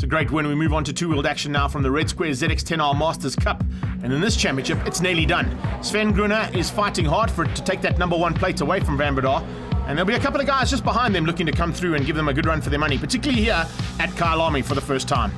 It's a great win. We move on to two-wheeled action now from the Red Square ZX10 Masters Cup. And in this championship, it's nearly done. Sven Gruner is fighting hard to take that number one plate away from Van Breda. And there'll be a couple of guys just behind them looking to come through and give them a good run for their money, particularly here at Kyalami for the first time.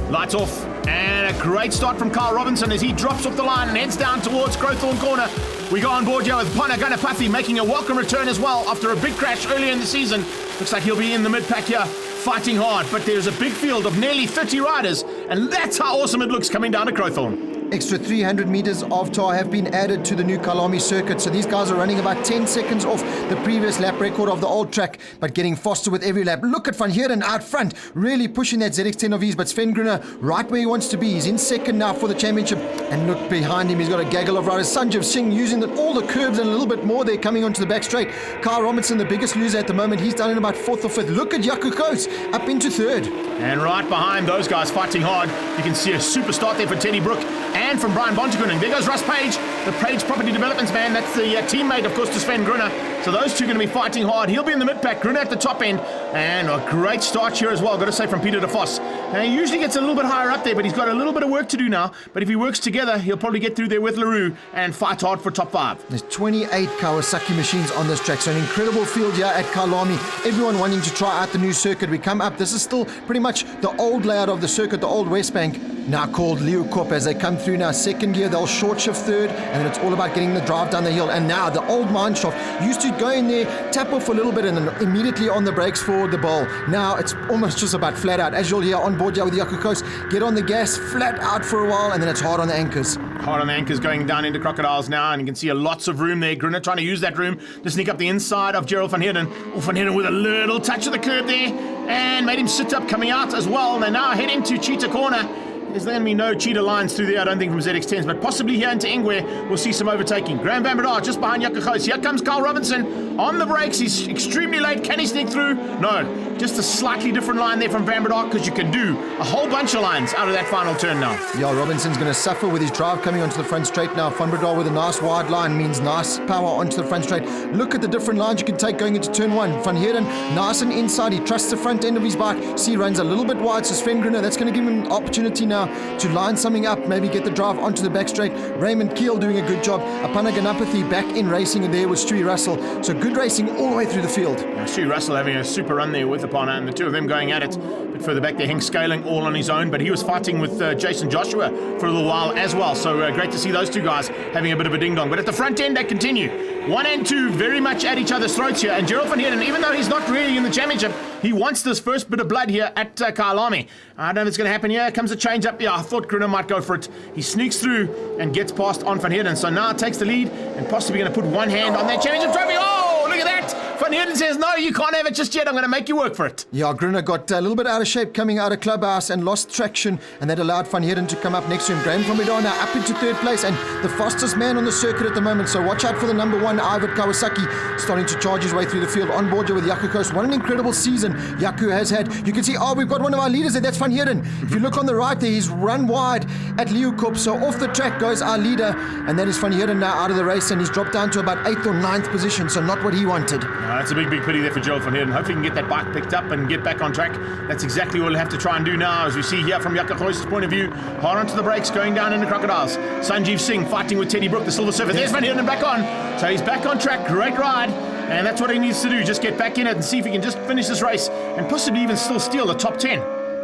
Lights off, and a great start from Carl Robinson as he drops off the line and heads down towards Crowthorne Corner. We go on board here with Pana Ganapathy making a welcome return as well after a big crash earlier in the season. Looks like he'll be in the mid-pack here, fighting hard, but there's a big field of nearly 30 riders, and that's how awesome it looks coming down to Crowthorne. Extra 300 meters of tar have been added to the new Kyalami circuit, so these guys are running about 10 seconds off the previous lap record of the old track, but getting faster with every lap. Look at Van Heerden out front, really pushing that ZX10 of his, but Sven Gruner right where he wants to be. He's in second now for the championship, and look behind him, he's got a gaggle of riders. Sanjeev Singh using all the curbs and a little bit more there coming onto the back straight. Carl Robinson, the biggest loser at the moment, he's done in about fourth or fifth. Look at Jaco Coates up into third. And right behind those guys fighting hard, you can see a super start there for Teddy Brook and from Brian Bontekoning. There goes Russ Page, the Page Property Developments man. That's the teammate, of course, to Sven Gruner. So those two are going to be fighting hard. He'll be in the mid-pack, Gruner at the top end. And a great start here as well, got to say, from Peter de Vos. Now, he usually gets a little bit higher up there, but he's got a little bit of work to do now. But if he works together, he'll probably get through there with LaRue and fight hard for top 5. There's 28 Kawasaki machines on this track, so an incredible field here at Kyalami. Everyone wanting to try out the new circuit. We come up, this is still pretty much the old layout of the circuit, the old West Bank, now called Leeuwkop. As they come through now, second gear, they'll short shift third, and then it's all about getting the drive down the hill. And now the old mine shaft used to go in there, tap off a little bit, and then immediately on the brakes for the bowl. Now it's almost just about flat out. As you'll hear on board here with Jaco Coates, get on the gas, flat out for a while, and then it's hard on the anchors. Hard on the anchors going down into Crocodiles now, and you can see lots of room there. Gruner trying to use that room to sneak up the inside of Gerald Van Heerden. Oh, Van Heerden with a little touch of the curb there, and made him sit up coming out as well. And they're now heading to Cheetah Corner. There's going to be no cheetah lines through there, I don't think, from ZX10s, but possibly here into Ingwe, we'll see some overtaking. Graham Van Breda just behind Jaco Coates. Here comes Carl Robinson on the brakes. He's extremely late. Can he sneak through? No. Just a slightly different line there from Van Breda, because you can do a whole bunch of lines out of that final turn now. Yeah, Robinson's going to suffer with his drive coming onto the front straight now. Van Breda with a nice wide line means nice power onto the front straight. Look at the different lines you can take going into turn 1. Van Heerden, nice and inside. He trusts the front end of his bike. See, runs a little bit wide, so Sven Gruner, that's going to give him an opportunity now to line something up, maybe get the drive onto the back straight. Raymond Keel doing a good job. Apana Ganapathy back in racing and there with Stewie Russell. So good racing all the way through the field. Stewie Russell having a super run there with Apana, and the two of them going at it. But further back there, Henk Scaling all on his own, but he was fighting with Jason Joshua for a little while as well. So great to see those two guys having a bit of a ding-dong. But at the front end, they continue. 1 and 2 very much at each other's throats here. And Gerald Van Heerden, even though he's not really in the championship, he wants this first bit of blood here at Kyalami. I don't know if it's going to happen. Yeah, comes a change up. Yeah, I thought Gruner might go for it. He sneaks through and gets past on Van Heerden. So now takes the lead and possibly going to put one hand on that championship trophy. Oh, look at that. Van Heerden says, no, you can't have it just yet. I'm going to make you work for it. Yeah, Gruner got a little bit out of shape coming out of Clubhouse and lost traction, and that allowed Van Heerden to come up next to him. Graham Van Breda now up into third place and the fastest man on the circuit at the moment. So watch out for the number 1, Ivan Kawasaki, starting to charge his way through the field on board here with Jaco Coates. What an incredible season Jaco has had. You can see, we've got one of our leaders there. That's Van Heerden. If you look on the right there, he's run wide at Leeuwkop. So off the track goes our leader, and that is Van Heerden now out of the race, and he's dropped down to about 8th or 9th position. So not what he wanted. That's a big pity there for Gerald Van Heerden. Hopefully he can get that bike picked up and get back on track. That's exactly what we'll have to try and do now, as we see here from Jaco Coates' point of view. Hard onto the brakes, going down into Crocodiles. Sanjeev Singh fighting with Teddy Brook, the Silver Surfer. There's Van Heerden back on. So he's back on track. Great ride. And that's what he needs to do. Just get back in it and see if he can just finish this race and possibly even still steal the top 10.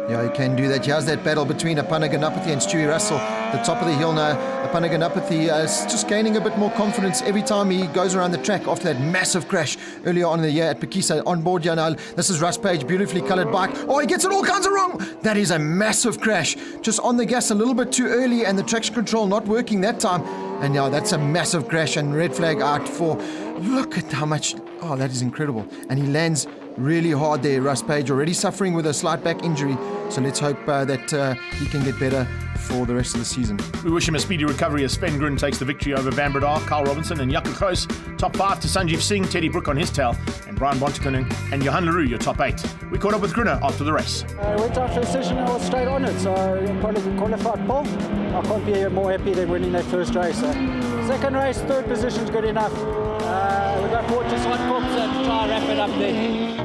Yeah, he can do that. Here's that battle between Apana Ganapathy and Stewie Russell. The top of the hill now. Apana Ganapathy is just gaining a bit more confidence every time he goes around the track after that massive crash earlier on in the year at Pekisa. On board here now. This is Russ Page, beautifully coloured bike. Oh, he gets it all kinds of wrong. That is a massive crash. Just on the gas a little bit too early, and the traction control not working that time. And yeah, that's a massive crash, and red flag out for... Look at how much... Oh, that is incredible. And he lands really hard there, Russ Page, already suffering with a slight back injury. So let's hope that he can get better for the rest of the season. We wish him a speedy recovery as Sven Gruner takes the victory over Van Breda, Carl Robinson and Jaco Coates. Top 5 to Sanjeev Singh, Teddy Brook on his tail, and Brian Bontekoning and Johan LaRue, your top 8. We caught up with Gruner after the race. I went after a session and I was straight on it, so I probably qualified pole. I can't be more happy than winning that first race. So. Second race, third position is good enough. We got forward to Swan Cooks and try and wrap it up there.